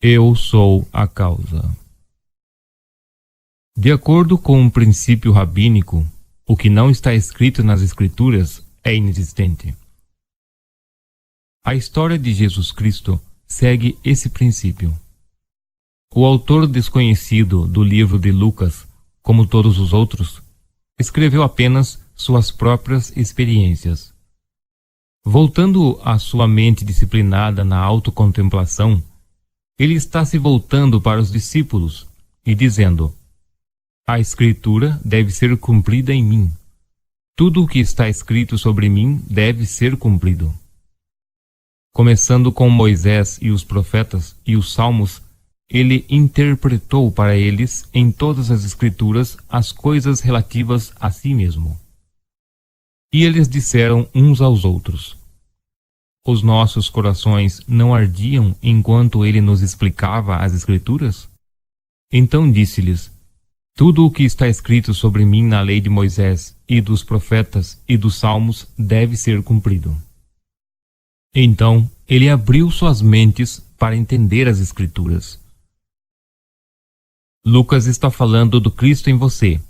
Eu sou a causa. De acordo com um princípio rabínico, o que não está escrito nas Escrituras é inexistente. A história de Jesus Cristo segue esse princípio. O autor desconhecido do livro de Lucas, como todos os outros, escreveu apenas suas próprias experiências. Voltando à sua mente disciplinada na autocontemplação, ele está se voltando para os discípulos e dizendo: a Escritura deve ser cumprida em mim. Tudo o que está escrito sobre mim deve ser cumprido. Começando com Moisés e os profetas e os salmos, ele interpretou para eles em todas as Escrituras as coisas relativas a si mesmo. E eles disseram uns aos outros: os nossos corações não ardiam enquanto ele nos explicava as Escrituras? Então disse-lhes: tudo o que está escrito sobre mim na lei de Moisés e dos profetas e dos salmos deve ser cumprido. Então ele abriu suas mentes para entender as Escrituras. Lucas está falando do Cristo em você,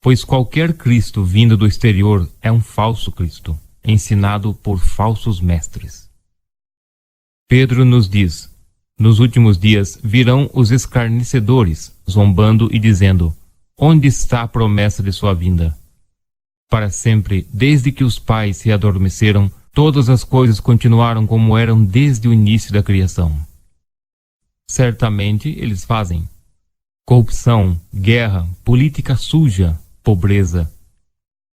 pois qualquer Cristo vindo do exterior é um falso Cristo, ensinado por falsos mestres. Pedro nos diz: nos últimos dias virão os escarnecedores, zombando e dizendo: onde está a promessa de sua vinda? Para sempre, desde que os pais se adormeceram, todas as coisas continuaram como eram desde o início da criação. Certamente eles fazem corrupção, guerra, política suja, pobreza.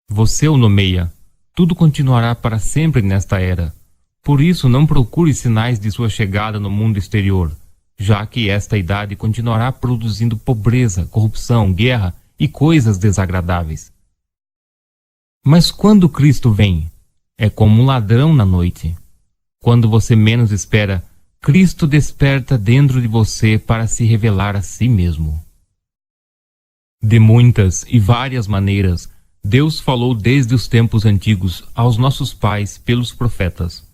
Você o nomeia. Tudo continuará para sempre nesta era. Por isso não procure sinais de sua chegada no mundo exterior, já que esta idade continuará produzindo pobreza, corrupção, guerra e coisas desagradáveis. Mas quando Cristo vem, é como um ladrão na noite. Quando você menos espera, Cristo desperta dentro de você para se revelar a si mesmo. De muitas e várias maneiras, Deus falou desde os tempos antigos aos nossos pais pelos profetas.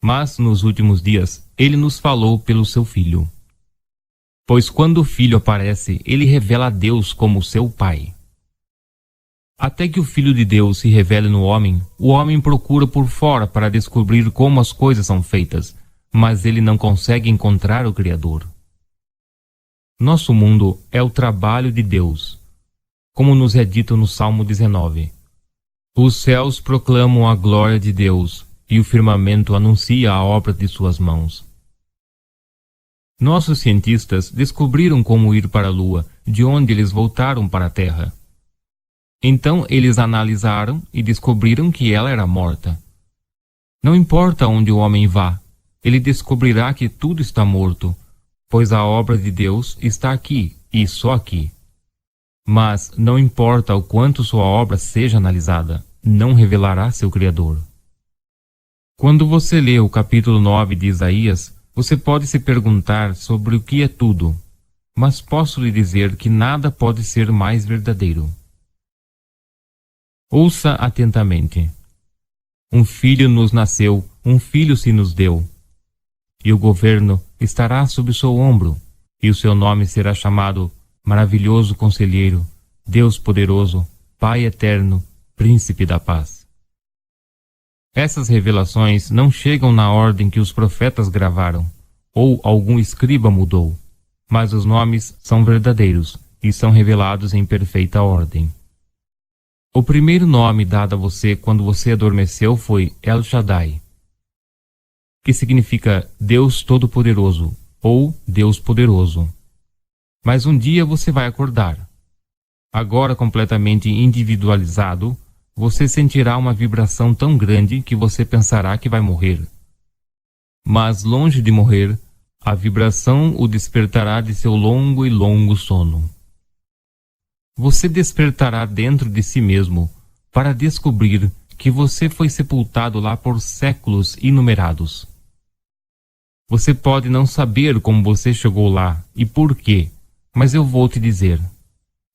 Mas nos últimos dias, Ele nos falou pelo seu Filho. Pois quando o Filho aparece, Ele revela a Deus como seu Pai. Até que o Filho de Deus se revele no homem, o homem procura por fora para descobrir como as coisas são feitas, mas ele não consegue encontrar o Criador. Nosso mundo é o trabalho de Deus, como nos é dito no Salmo 19. Os céus proclamam a glória de Deus, e o firmamento anuncia a obra de suas mãos. Nossos cientistas descobriram como ir para a Lua, de onde eles voltaram para a Terra. Então eles analisaram e descobriram que ela era morta. Não importa onde o homem vá, ele descobrirá que tudo está morto, pois a obra de Deus está aqui e só aqui. Mas não importa o quanto sua obra seja analisada, não revelará seu Criador. Quando você lê o capítulo 9 de Isaías, você pode se perguntar sobre o que é tudo, mas posso lhe dizer que nada pode ser mais verdadeiro. Ouça atentamente. Um filho nos nasceu, um filho se nos deu. E o governo estará sob o seu ombro, e o seu nome será chamado Maravilhoso Conselheiro, Deus Poderoso, Pai Eterno, Príncipe da Paz. Essas revelações não chegam na ordem que os profetas gravaram, ou algum escriba mudou, mas os nomes são verdadeiros e são revelados em perfeita ordem. O primeiro nome dado a você quando você adormeceu foi El Shaddai, que significa Deus Todo-Poderoso ou Deus Poderoso. Mas um dia você vai acordar. Agora completamente individualizado, você sentirá uma vibração tão grande que você pensará que vai morrer. Mas longe de morrer, a vibração o despertará de seu longo e longo sono. Você despertará dentro de si mesmo para descobrir que você foi sepultado lá por séculos inumerados. Você pode não saber como você chegou lá e por quê, mas eu vou te dizer.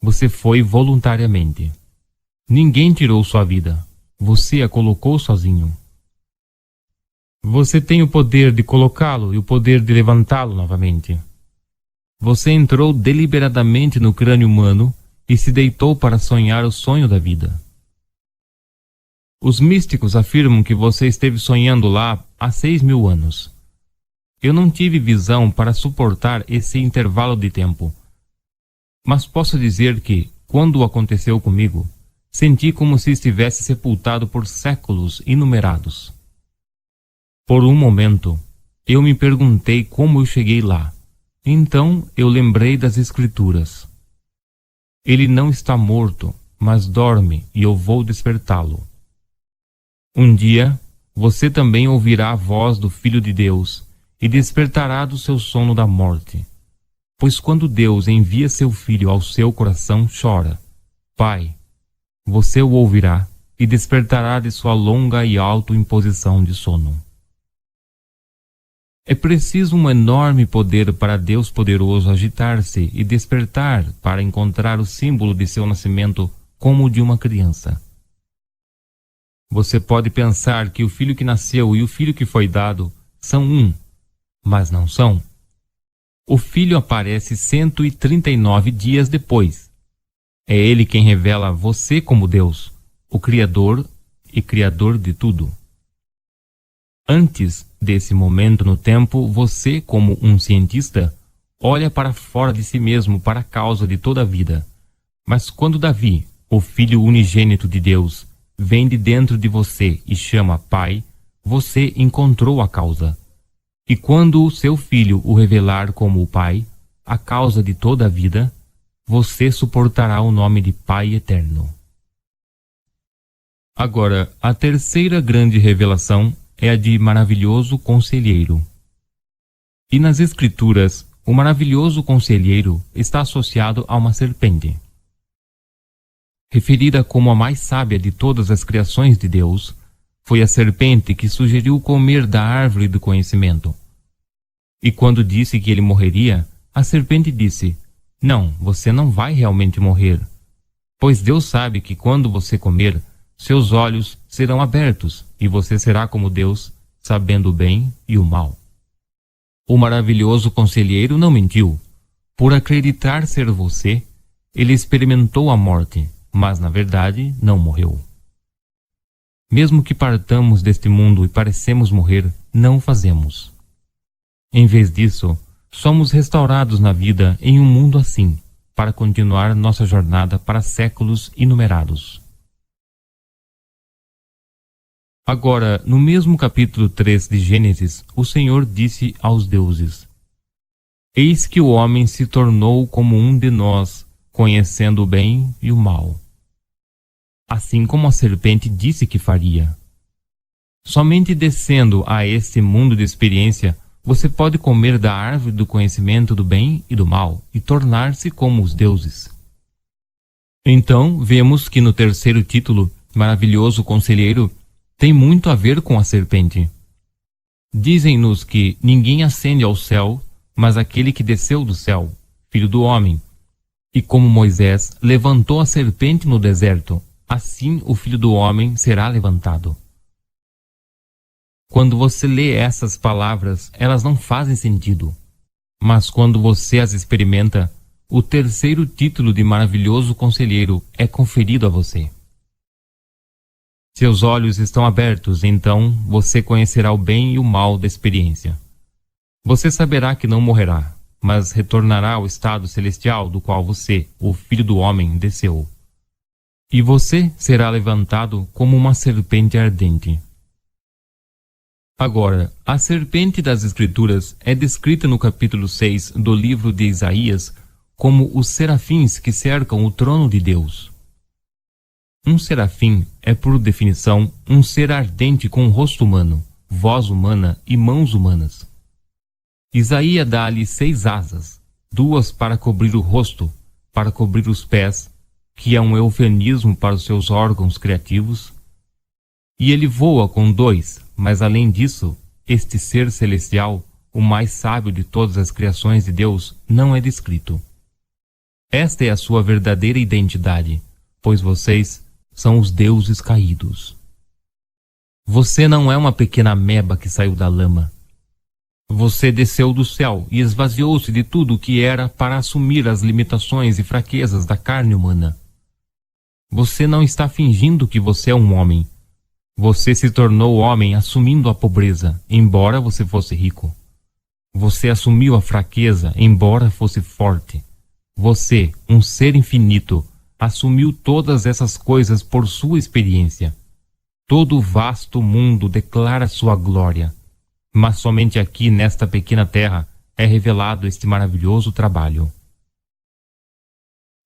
Você foi voluntariamente. Ninguém tirou sua vida. Você a colocou sozinho. Você tem o poder de colocá-lo e o poder de levantá-lo novamente. Você entrou deliberadamente no crânio humano e se deitou para sonhar o sonho da vida. Os místicos afirmam que você esteve sonhando lá há 6.000 anos. Eu não tive visão para suportar esse intervalo de tempo. Mas posso dizer que, quando aconteceu comigo, senti como se estivesse sepultado por séculos inumerados. Por um momento, eu me perguntei como eu cheguei lá. Então eu lembrei das Escrituras. Ele não está morto, mas dorme e eu vou despertá-lo. Um dia, você também ouvirá a voz do Filho de Deus e despertará do seu sono da morte. Pois quando Deus envia seu Filho ao seu coração, chora: Pai. Você o ouvirá e despertará de sua longa e auto-imposição de sono. É preciso um enorme poder para Deus poderoso agitar-se e despertar para encontrar o símbolo de seu nascimento como o de uma criança. Você pode pensar que o filho que nasceu e o filho que foi dado são um, mas não são. O filho aparece 139 dias depois. É ele quem revela você como Deus, o Criador e Criador de tudo. Antes desse momento no tempo, você, como um cientista, olha para fora de si mesmo para a causa de toda a vida. Mas quando Davi, o filho unigênito de Deus, vem de dentro de você e chama Pai, você encontrou a causa. E quando o seu filho o revelar como o Pai, a causa de toda a vida, você suportará o nome de Pai Eterno. Agora, a terceira grande revelação é a de maravilhoso conselheiro. E nas Escrituras, o maravilhoso conselheiro está associado a uma serpente. Referida como a mais sábia de todas as criações de Deus, foi a serpente que sugeriu comer da árvore do conhecimento. E quando disse que ele morreria, a serpente disse: Não, você não vai realmente morrer, pois Deus sabe que quando você comer, seus olhos serão abertos e você será como Deus, sabendo o bem e o mal. O maravilhoso conselheiro não mentiu. Por acreditar ser você, ele experimentou a morte, mas na verdade não morreu. Mesmo que partamos deste mundo e parecemos morrer, não o fazemos. Em vez disso, somos restaurados na vida em um mundo assim, para continuar nossa jornada para séculos inumerados. Agora, no mesmo capítulo 3 de Gênesis, o Senhor disse aos deuses: Eis que o homem se tornou como um de nós, conhecendo o bem e o mal. Assim como a serpente disse que faria. Somente descendo a este mundo de experiência, você pode comer da árvore do conhecimento do bem e do mal e tornar-se como os deuses. Então, vemos que no terceiro título, Maravilhoso Conselheiro, tem muito a ver com a serpente. Dizem-nos que ninguém ascende ao céu, mas aquele que desceu do céu, Filho do Homem. E como Moisés levantou a serpente no deserto, assim o Filho do Homem será levantado. Quando você lê essas palavras, elas não fazem sentido. Mas quando você as experimenta, o terceiro título de Maravilhoso Conselheiro é conferido a você. Seus olhos estão abertos, então você conhecerá o bem e o mal da experiência. Você saberá que não morrerá, mas retornará ao estado celestial do qual você, o Filho do Homem, desceu. E você será levantado como uma serpente ardente. Agora, a serpente das Escrituras é descrita no capítulo 6 do livro de Isaías como os serafins que cercam o trono de Deus. Um serafim é, por definição, um ser ardente com rosto humano, voz humana e mãos humanas. Isaías dá-lhe 6 asas, 2 para cobrir o rosto, para cobrir os pés, que é um eufemismo para os seus órgãos criativos, e ele voa com 2, mas além disso, este ser celestial, o mais sábio de todas as criações de Deus, não é descrito. Esta é a sua verdadeira identidade, pois vocês são os deuses caídos. Você não é uma pequena ameba que saiu da lama. Você desceu do céu e esvaziou-se de tudo o que era para assumir as limitações e fraquezas da carne humana. Você não está fingindo que você é um homem. Você se tornou homem assumindo a pobreza, embora você fosse rico. Você assumiu a fraqueza, embora fosse forte. Você, um ser infinito, assumiu todas essas coisas por sua experiência. Todo o vasto mundo declara sua glória. Mas somente aqui, nesta pequena terra, é revelado este maravilhoso trabalho.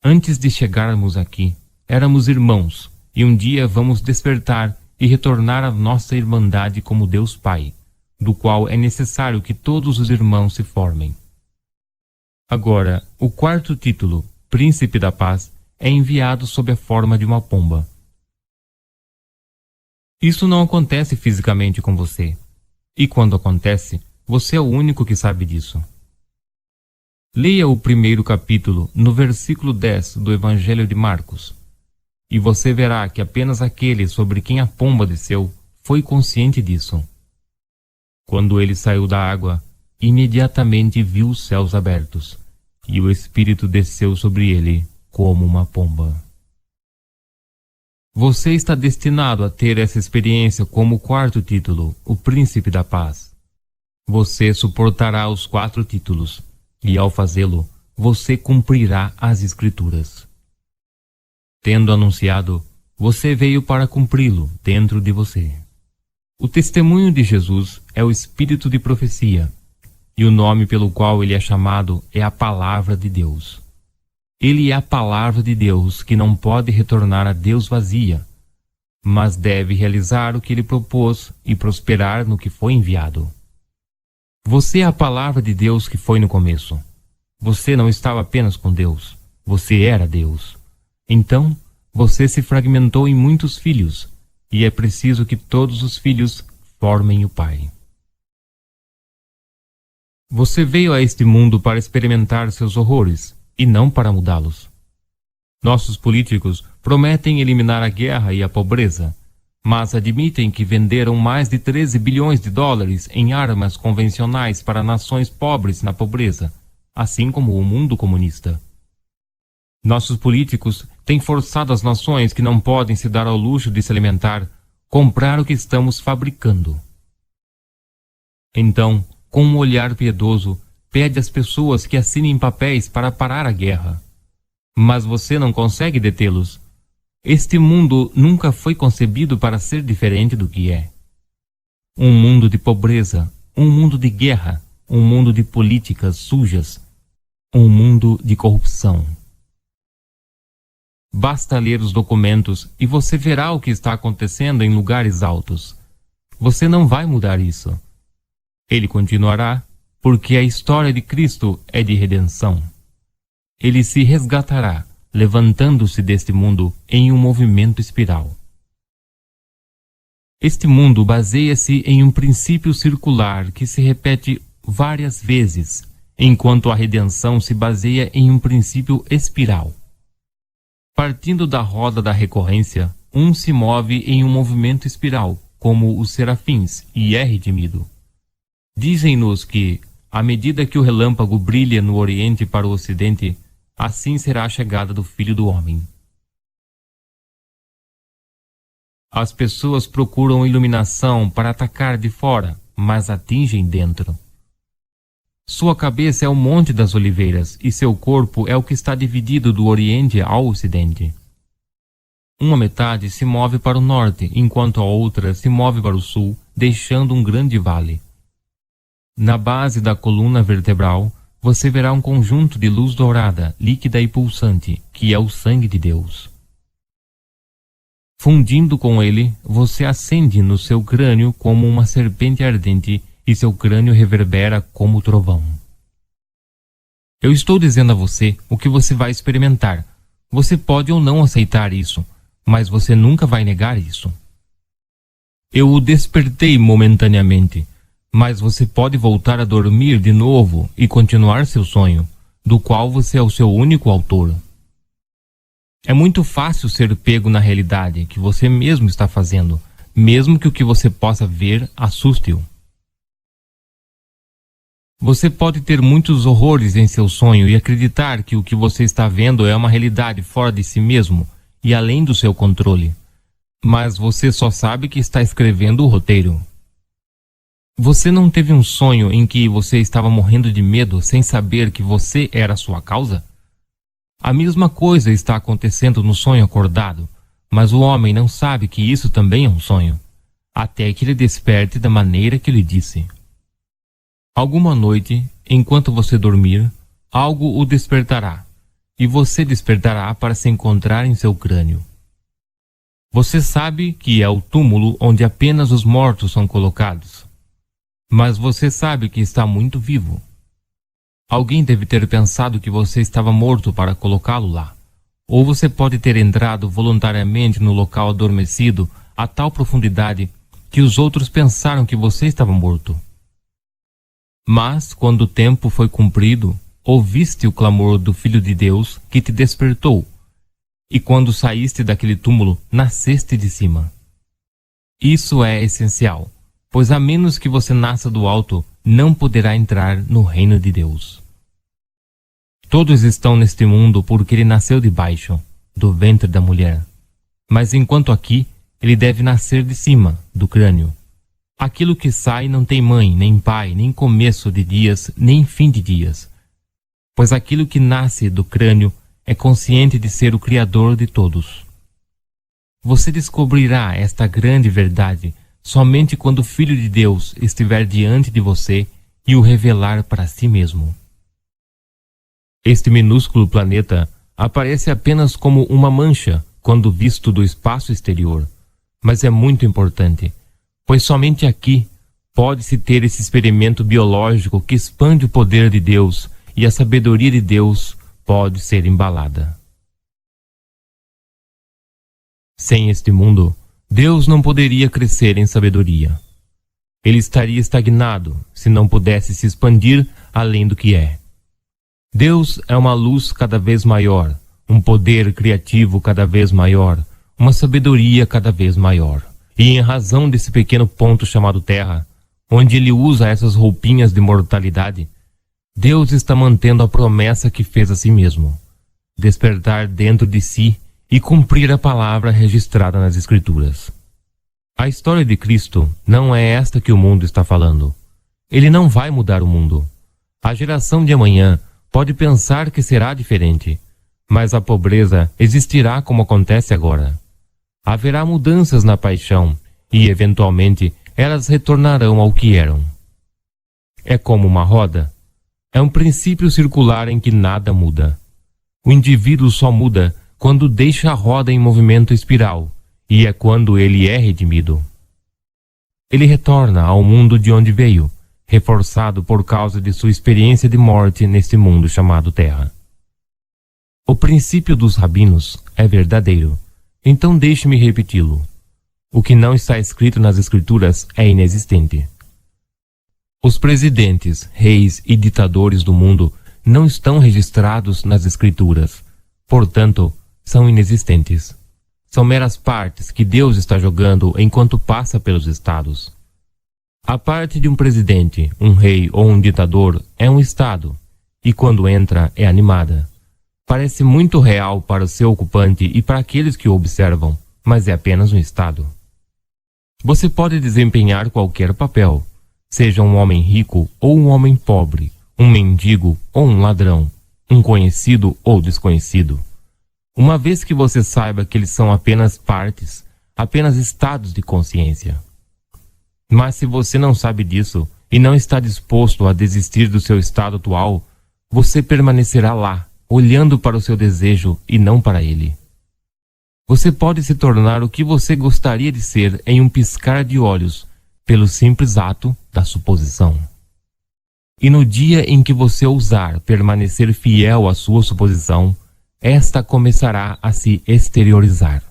Antes de chegarmos aqui, éramos irmãos, e um dia vamos despertar e retornar à nossa irmandade como Deus Pai, do qual é necessário que todos os irmãos se formem. Agora, o quarto título, Príncipe da Paz, é enviado sob a forma de uma pomba. Isso não acontece fisicamente com você. E quando acontece, você é o único que sabe disso. Leia o primeiro capítulo, no versículo 10 do Evangelho de Marcos, e você verá que apenas aquele sobre quem a pomba desceu foi consciente disso. Quando ele saiu da água, imediatamente viu os céus abertos, e o Espírito desceu sobre ele como uma pomba. Você está destinado a ter essa experiência como o quarto título, o Príncipe da Paz. Você suportará os 4 títulos, e ao fazê-lo, você cumprirá as Escrituras. Tendo anunciado, você veio para cumpri-lo dentro de você. O testemunho de Jesus é o espírito de profecia, e o nome pelo qual ele é chamado é a Palavra de Deus. Ele é a Palavra de Deus que não pode retornar a Deus vazia, mas deve realizar o que ele propôs e prosperar no que foi enviado. Você é a Palavra de Deus que foi no começo. Você não estava apenas com Deus, você era Deus. Então, você se fragmentou em muitos filhos, e é preciso que todos os filhos formem o Pai. Você veio a este mundo para experimentar seus horrores, e não para mudá-los. Nossos políticos prometem eliminar a guerra e a pobreza, mas admitem que venderam mais de 13 bilhões de dólares em armas convencionais para nações pobres na pobreza, assim como o mundo comunista. Nossos políticos têm forçado as nações que não podem se dar ao luxo de se alimentar, comprar o que estamos fabricando. Então, com um olhar piedoso, pede às pessoas que assinem papéis para parar a guerra. Mas você não consegue detê-los. Este mundo nunca foi concebido para ser diferente do que é. Um mundo de pobreza, um mundo de guerra, um mundo de políticas sujas, um mundo de corrupção. Basta ler os documentos e você verá o que está acontecendo em lugares altos. Você não vai mudar isso. Ele continuará, porque a história de Cristo é de redenção. Ele se resgatará, levantando-se deste mundo em um movimento espiral. Este mundo baseia-se em um princípio circular que se repete várias vezes, enquanto a redenção se baseia em um princípio espiral. Partindo da roda da recorrência, um se move em um movimento espiral, como os serafins, e é redimido. Dizem-nos que, à medida que o relâmpago brilha no Oriente para o Ocidente, assim será a chegada do Filho do Homem. As pessoas procuram iluminação para atacar de fora, mas atingem dentro. Sua cabeça é o Monte das Oliveiras e seu corpo é o que está dividido do Oriente ao Ocidente. Uma metade se move para o norte, enquanto a outra se move para o sul, deixando um grande vale. Na base da coluna vertebral, você verá um conjunto de luz dourada, líquida e pulsante, que é o sangue de Deus. Fundindo com ele, você acende no seu crânio como uma serpente ardente e seu crânio reverbera como trovão. Eu estou dizendo a você o que você vai experimentar. Você pode ou não aceitar isso, mas você nunca vai negar isso. Eu o despertei momentaneamente, mas você pode voltar a dormir de novo e continuar seu sonho, do qual você é o seu único autor. É muito fácil ser pego na realidade que você mesmo está fazendo, mesmo que o que você possa ver assuste-o. Você pode ter muitos horrores em seu sonho e acreditar que o que você está vendo é uma realidade fora de si mesmo e além do seu controle. Mas você só sabe que está escrevendo o roteiro. Você não teve um sonho em que você estava morrendo de medo sem saber que você era a sua causa? A mesma coisa está acontecendo no sonho acordado, mas o homem não sabe que isso também é um sonho, até que ele desperte da maneira que lhe disse. Alguma noite, enquanto você dormir, algo o despertará, e você despertará para se encontrar em seu crânio. Você sabe que é o túmulo onde apenas os mortos são colocados, mas você sabe que está muito vivo. Alguém deve ter pensado que você estava morto para colocá-lo lá, ou você pode ter entrado voluntariamente no local adormecido a tal profundidade que os outros pensaram que você estava morto. Mas, quando o tempo foi cumprido, ouviste o clamor do Filho de Deus que te despertou, e quando saíste daquele túmulo, nasceste de cima. Isso é essencial, pois a menos que você nasça do alto, não poderá entrar no reino de Deus. Todos estão neste mundo porque ele nasceu de baixo, do ventre da mulher. Mas enquanto aqui, ele deve nascer de cima, do crânio. Aquilo que sai não tem mãe, nem pai, nem começo de dias, nem fim de dias. Pois aquilo que nasce do crânio é consciente de ser o Criador de todos. Você descobrirá esta grande verdade somente quando o Filho de Deus estiver diante de você e o revelar para si mesmo. Este minúsculo planeta aparece apenas como uma mancha quando visto do espaço exterior, mas é muito importante, pois somente aqui pode-se ter esse experimento biológico que expande o poder de Deus e a sabedoria de Deus pode ser embalada. Sem este mundo, Deus não poderia crescer em sabedoria. Ele estaria estagnado se não pudesse se expandir além do que é. Deus é uma luz cada vez maior, um poder criativo cada vez maior, uma sabedoria cada vez maior. E em razão desse pequeno ponto chamado Terra, onde ele usa essas roupinhas de mortalidade, Deus está mantendo a promessa que fez a si mesmo: despertar dentro de si e cumprir a palavra registrada nas Escrituras. A história de Cristo não é esta que o mundo está falando. Ele não vai mudar o mundo. A geração de amanhã pode pensar que será diferente, mas a pobreza existirá como acontece agora. Haverá mudanças na paixão e, eventualmente, elas retornarão ao que eram. É como uma roda. É um princípio circular em que nada muda. O indivíduo só muda quando deixa a roda em movimento espiral, e é quando ele é redimido. Ele retorna ao mundo de onde veio, reforçado por causa de sua experiência de morte neste mundo chamado Terra. O princípio dos rabinos é verdadeiro, então deixe-me repeti-lo. O que não está escrito nas Escrituras é inexistente. Os presidentes, reis e ditadores do mundo não estão registrados nas Escrituras, portanto, são inexistentes. São meras partes que Deus está jogando enquanto passa pelos estados. A parte de um presidente, um rei ou um ditador é um estado, e quando entra é animada. Parece muito real para o seu ocupante e para aqueles que o observam, mas é apenas um estado. Você pode desempenhar qualquer papel, seja um homem rico ou um homem pobre, um mendigo ou um ladrão, um conhecido ou desconhecido. Uma vez que você saiba que eles são apenas partes, apenas estados de consciência. Mas se você não sabe disso e não está disposto a desistir do seu estado atual, você permanecerá lá, olhando para o seu desejo e não para ele. Você pode se tornar o que você gostaria de ser em um piscar de olhos, pelo simples ato da suposição. E no dia em que você ousar permanecer fiel à sua suposição, esta começará a se exteriorizar.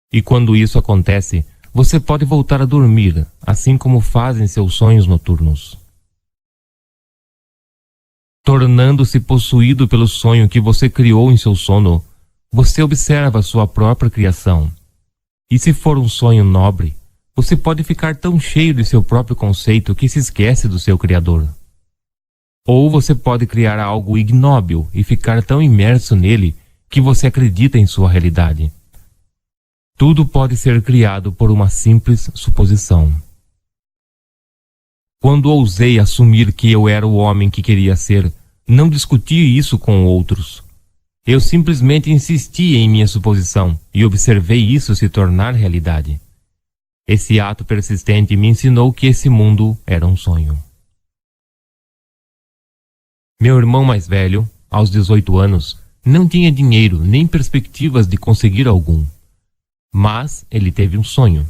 E quando isso acontece, você pode voltar a dormir, assim como fazem seus sonhos noturnos. Tornando-se possuído pelo sonho que você criou em seu sono, você observa sua própria criação. E se for um sonho nobre, você pode ficar tão cheio de seu próprio conceito que se esquece do seu Criador. Ou você pode criar algo ignóbil e ficar tão imerso nele que você acredita em sua realidade. Tudo pode ser criado por uma simples suposição. Quando ousei assumir que eu era o homem que queria ser, não discuti isso com outros. Eu simplesmente insisti em minha suposição e observei isso se tornar realidade. Esse ato persistente me ensinou que esse mundo era um sonho. Meu irmão mais velho, aos 18 anos, não tinha dinheiro nem perspectivas de conseguir algum. Mas ele teve um sonho.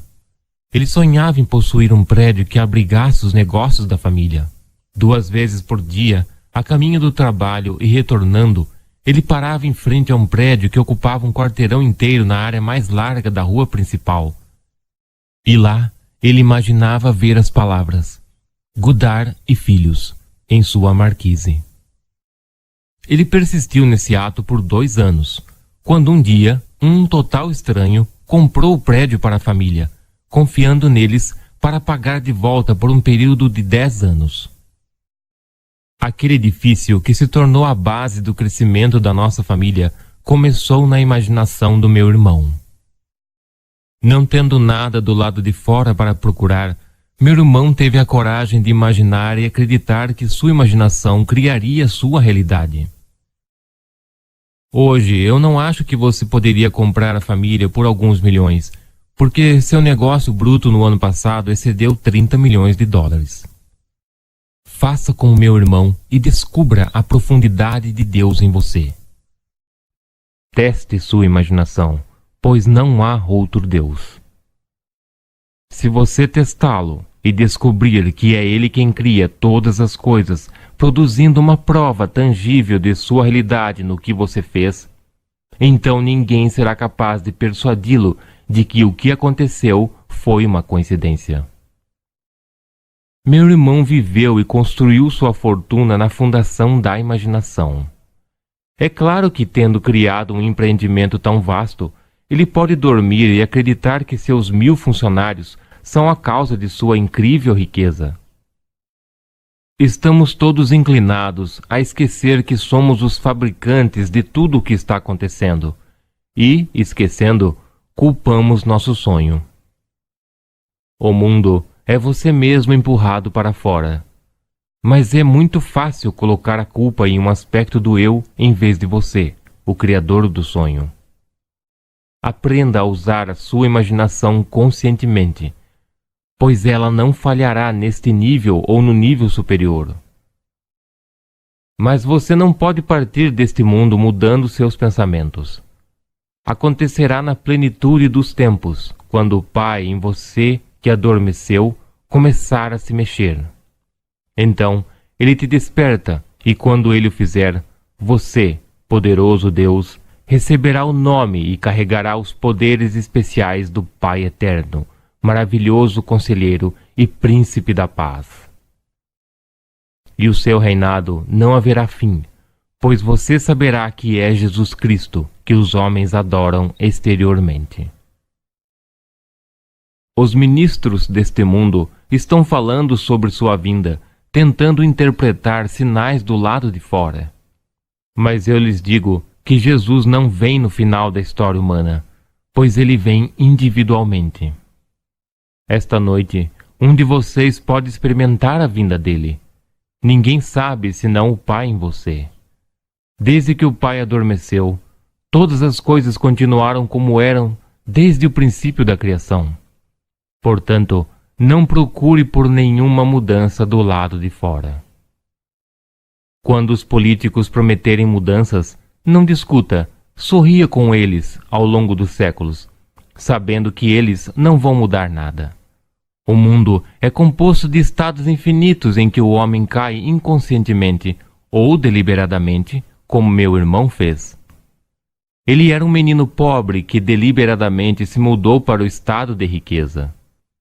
Ele sonhava em possuir um prédio que abrigasse os negócios da família. 2 vezes por dia, a caminho do trabalho e retornando, ele parava em frente a um prédio que ocupava um quarteirão inteiro na área mais larga da rua principal. E lá, ele imaginava ver as palavras Godard e Filhos em sua marquise. Ele persistiu nesse ato por 2 anos, quando um dia, um total estranho comprou o prédio para a família, confiando neles para pagar de volta por um período de 10 anos. Aquele edifício que se tornou a base do crescimento da nossa família começou na imaginação do meu irmão. Não tendo nada do lado de fora para procurar, meu irmão teve a coragem de imaginar e acreditar que sua imaginação criaria sua realidade. Hoje, eu não acho que você poderia comprar a família por alguns milhões, porque seu negócio bruto no ano passado excedeu 30 milhões de dólares. Faça como meu irmão e descubra a profundidade de Deus em você. Teste sua imaginação, pois não há outro Deus. Se você testá-lo e descobrir que é Ele quem cria todas as coisas, produzindo uma prova tangível de sua realidade no que você fez, então ninguém será capaz de persuadi-lo de que o que aconteceu foi uma coincidência. Meu irmão viveu e construiu sua fortuna na fundação da imaginação. É claro que, tendo criado um empreendimento tão vasto, ele pode dormir e acreditar que seus 1000 funcionários são a causa de sua incrível riqueza. Estamos todos inclinados a esquecer que somos os fabricantes de tudo o que está acontecendo e, esquecendo, culpamos nosso sonho. O mundo é você mesmo empurrado para fora. Mas é muito fácil colocar a culpa em um aspecto do eu em vez de você, o criador do sonho. Aprenda a usar a sua imaginação conscientemente, pois ela não falhará neste nível ou no nível superior. Mas você não pode partir deste mundo mudando seus pensamentos. Acontecerá na plenitude dos tempos, quando o Pai em você que adormeceu começar a se mexer. Então, Ele te desperta, e quando Ele o fizer, você, poderoso Deus, receberá o nome e carregará os poderes especiais do Pai Eterno, maravilhoso Conselheiro e Príncipe da Paz. E o seu reinado não haverá fim, pois você saberá que é Jesus Cristo que os homens adoram exteriormente. Os ministros deste mundo estão falando sobre sua vinda, tentando interpretar sinais do lado de fora. Mas eu lhes digo que Jesus não vem no final da história humana, pois ele vem individualmente. Esta noite, um de vocês pode experimentar a vinda dele. Ninguém sabe senão o Pai em você. Desde que o Pai adormeceu, todas as coisas continuaram como eram desde o princípio da criação. Portanto, não procure por nenhuma mudança do lado de fora. Quando os políticos prometerem mudanças, não discuta, sorria com eles ao longo dos séculos, sabendo que eles não vão mudar nada. O mundo é composto de estados infinitos em que o homem cai inconscientemente ou deliberadamente, como meu irmão fez. Ele era um menino pobre que deliberadamente se mudou para o estado de riqueza.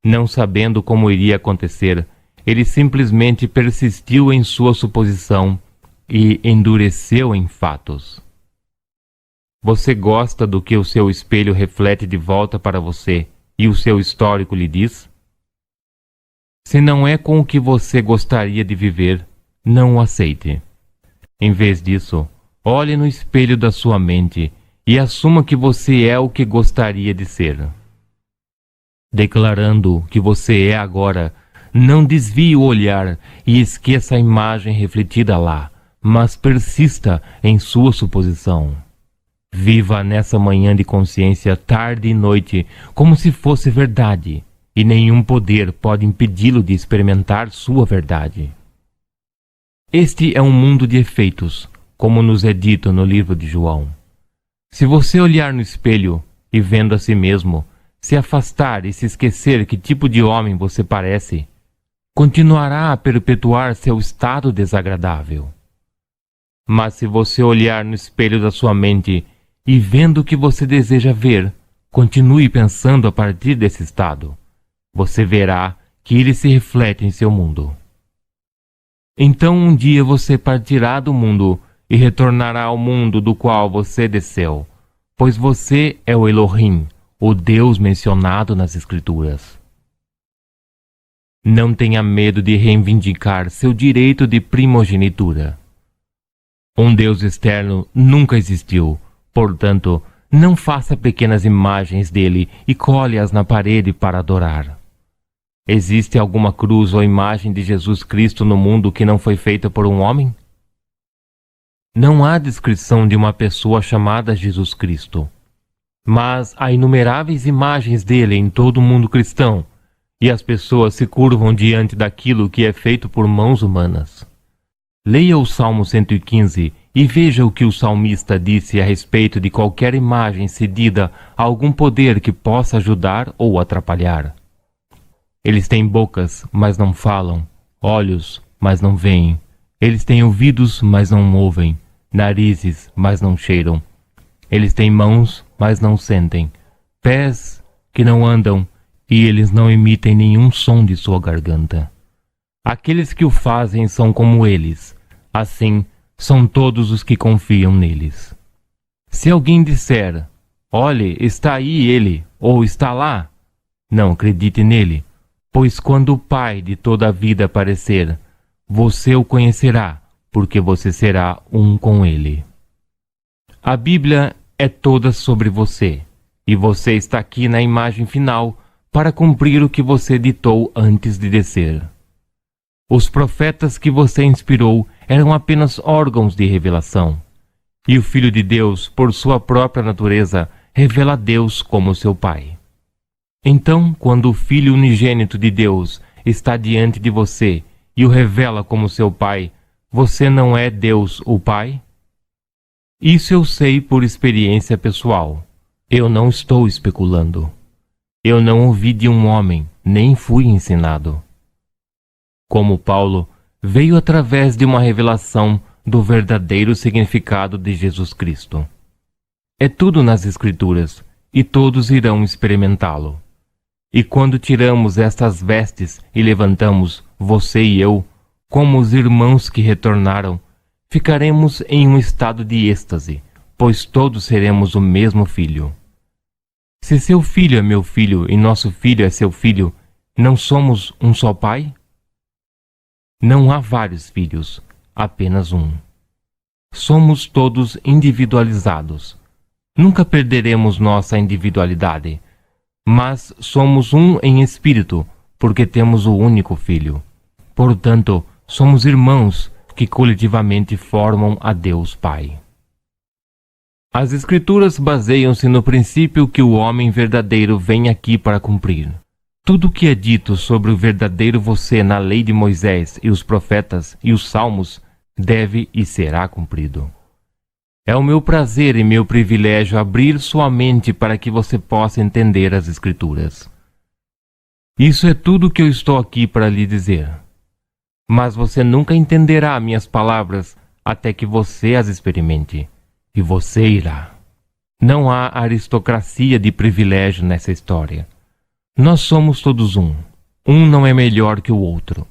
Não sabendo como iria acontecer, ele simplesmente persistiu em sua suposição e endureceu em fatos. Você gosta do que o seu espelho reflete de volta para você e o seu histórico lhe diz? Se não é com o que você gostaria de viver, não o aceite. Em vez disso, olhe no espelho da sua mente e assuma que você é o que gostaria de ser. Declarando que você é agora, não desvie o olhar e esqueça a imagem refletida lá, mas persista em sua suposição. Viva nessa manhã de consciência tarde e noite como se fosse verdade, e nenhum poder pode impedi-lo de experimentar sua verdade. Este é um mundo de efeitos, como nos é dito no livro de João. Se você olhar no espelho e vendo a si mesmo, se afastar e se esquecer que tipo de homem você parece, continuará a perpetuar seu estado desagradável. Mas se você olhar no espelho da sua mente e vendo o que você deseja ver, continue pensando a partir desse estado, você verá que ele se reflete em seu mundo. Então um dia você partirá do mundo e retornará ao mundo do qual você desceu, pois você é o Elohim, o Deus mencionado nas Escrituras. Não tenha medo de reivindicar seu direito de primogenitura. Um Deus externo nunca existiu, portanto, não faça pequenas imagens dele e colhe-as na parede para adorar. Existe alguma cruz ou imagem de Jesus Cristo no mundo que não foi feita por um homem? Não há descrição de uma pessoa chamada Jesus Cristo, mas há inumeráveis imagens dele em todo o mundo cristão, e as pessoas se curvam diante daquilo que é feito por mãos humanas. Leia o Salmo 115 e veja o que o salmista disse a respeito de qualquer imagem cedida a algum poder que possa ajudar ou atrapalhar. Eles têm bocas, mas não falam, olhos, mas não veem. Eles têm ouvidos, mas não ouvem, narizes, mas não cheiram. Eles têm mãos, mas não sentem, pés que não andam, e eles não emitem nenhum som de sua garganta. Aqueles que o fazem são como eles, assim são todos os que confiam neles. Se alguém disser, olhe, está aí ele, ou está lá, não acredite nele, pois quando o Pai de toda a vida aparecer, você o conhecerá, porque você será um com ele. A Bíblia é toda sobre você, e você está aqui na imagem final para cumprir o que você ditou antes de descer. Os profetas que você inspirou eram apenas órgãos de revelação, e o Filho de Deus, por sua própria natureza, revela Deus como seu Pai. Então, quando o Filho unigênito de Deus está diante de você e o revela como seu Pai, você não é Deus o Pai? Isso eu sei por experiência pessoal. Eu não estou especulando. Eu não ouvi de um homem, nem fui ensinado. Como Paulo, veio através de uma revelação do verdadeiro significado de Jesus Cristo. É tudo nas Escrituras, e todos irão experimentá-lo. E quando tiramos estas vestes e levantamos, você e eu, como os irmãos que retornaram, ficaremos em um estado de êxtase, pois todos seremos o mesmo filho. Se seu filho é meu filho e nosso filho é seu filho, não somos um só pai? Não há vários filhos, apenas um. Somos todos individualizados. Nunca perderemos nossa individualidade, mas somos um em espírito, porque temos o único filho. Portanto, somos irmãos que coletivamente formam a Deus Pai. As Escrituras baseiam-se no princípio que o homem verdadeiro vem aqui para cumprir. Tudo o que é dito sobre o verdadeiro você na lei de Moisés e os profetas e os salmos deve e será cumprido. É o meu prazer e meu privilégio abrir sua mente para que você possa entender as Escrituras. Isso é tudo o que eu estou aqui para lhe dizer. Mas você nunca entenderá minhas palavras até que você as experimente. E você irá. Não há aristocracia de privilégio nessa história. Nós somos todos um. Um não é melhor que o outro.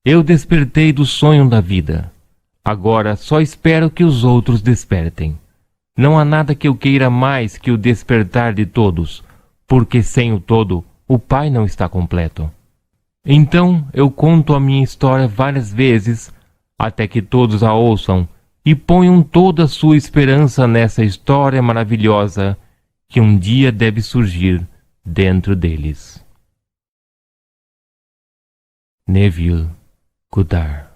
Eu despertei do sonho da vida. Agora só espero que os outros despertem. Não há nada que eu queira mais que o despertar de todos, porque sem o todo, o Pai não está completo. Então eu conto a minha história várias vezes, até que todos a ouçam e ponham toda a sua esperança nessa história maravilhosa que um dia deve surgir dentro deles. Neville Goddard.